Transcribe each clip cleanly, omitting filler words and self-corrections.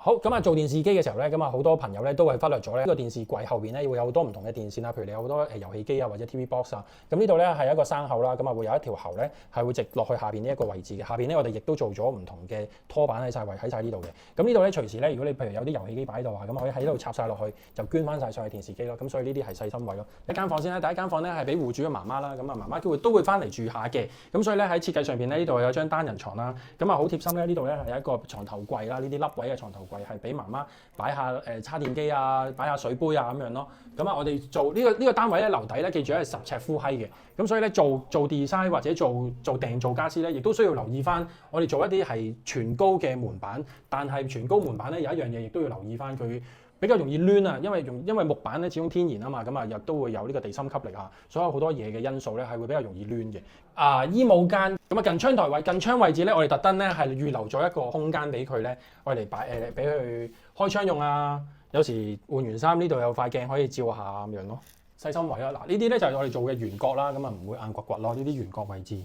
好咁啊，做電視機嘅時候咧，咁啊好多朋友咧都係忽略咗咧呢個電視櫃後邊咧會有好多唔同嘅電線啊，譬如你有好多遊戲機啊或者 TV box 啊，咁呢度咧係一個生口啦，咁啊會有一條喉咧係會直落去下邊呢一個位置嘅，下邊咧我哋亦都做咗唔同嘅拖板喺晒呢度嘅，咁呢度咧隨時咧如果你譬如有啲遊戲機擺喺度啊，咁可以喺呢度插晒落去就捐翻晒上去電視機咯，咁所以呢啲係細心位咯。一間房先啦，第一間房咧係俾戶主嘅媽媽啦，咁啊媽媽都會翻嚟住下嘅，咁所以咧喺設計上邊咧呢度有張單人床啦，咁啊好貼心咧呢度咧係有一個床頭櫃啦，呢啲凹位嘅床頭櫃係俾媽媽擺下叉電機啊，擺下水杯啊咁樣咯。咁啊，我哋做呢個單位咧樓底咧，記住係10尺呼閪嘅。咁所以咧做 design 或者做訂造家私咧，亦都需要留意翻。我哋做一啲係全高嘅門板，但係全高門板咧有一樣嘢亦都要留意翻，佢比較容易攣啊，因為木板咧始終天然啊嘛，咁啊亦都會有呢個地心吸力啊，所有好多嘢嘅因素咧係會比較容易攣嘅。衣帽間咁啊近窗台位近窗位置咧，我哋特登咧係預留咗一個空間俾佢咧，我哋擺俾佢開窗用啊。有時換完衫呢度有塊鏡可以照下咁樣咯，細心位啦。嗱呢啲咧就係我哋做嘅圓角啦，咁啊唔會硬掘掘咯，呢啲圓角位置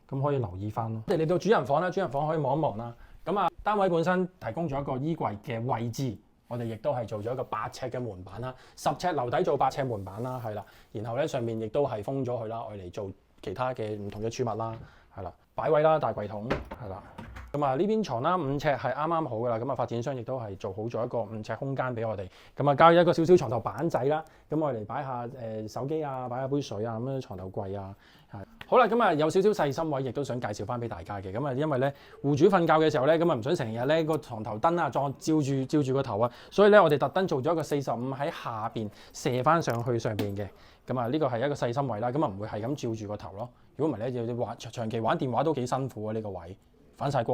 咁可以留意翻咯。即係嚟到主人房啦，主人房可以望一望啦。咁啊單位本身提供咗一個衣櫃嘅位置，我哋亦都係做咗一個8尺嘅門板啦，10尺樓底做8尺門板啦，係啦。然後咧上面亦都係封咗佢啦，愛嚟做其他嘅唔同嘅儲物啦，係啦。擺位啦，大櫃桶係啦。咁啊呢邊床啦5尺係啱啱好噶啦，咁啊發展商亦都係做好咗一個5尺空間俾我哋，咁啊加一個少少床頭板仔啦，咁我哋擺下手機啊，擺下杯水啊，咁樣床頭櫃啊，係好啦，咁啊有少少細心位，亦都想介紹翻俾大家嘅，咁啊因為咧戶主瞓覺嘅時候咧，咁啊唔想成日咧個床頭燈啊照住個頭啊，所以咧我哋特登做咗一個45喺下邊射翻上去上邊嘅，咁啊呢個係一個細心位啦，咁啊唔會係咁照住個頭咯，如果唔係咧要長期玩電話都幾辛苦啊呢個位，反晒光。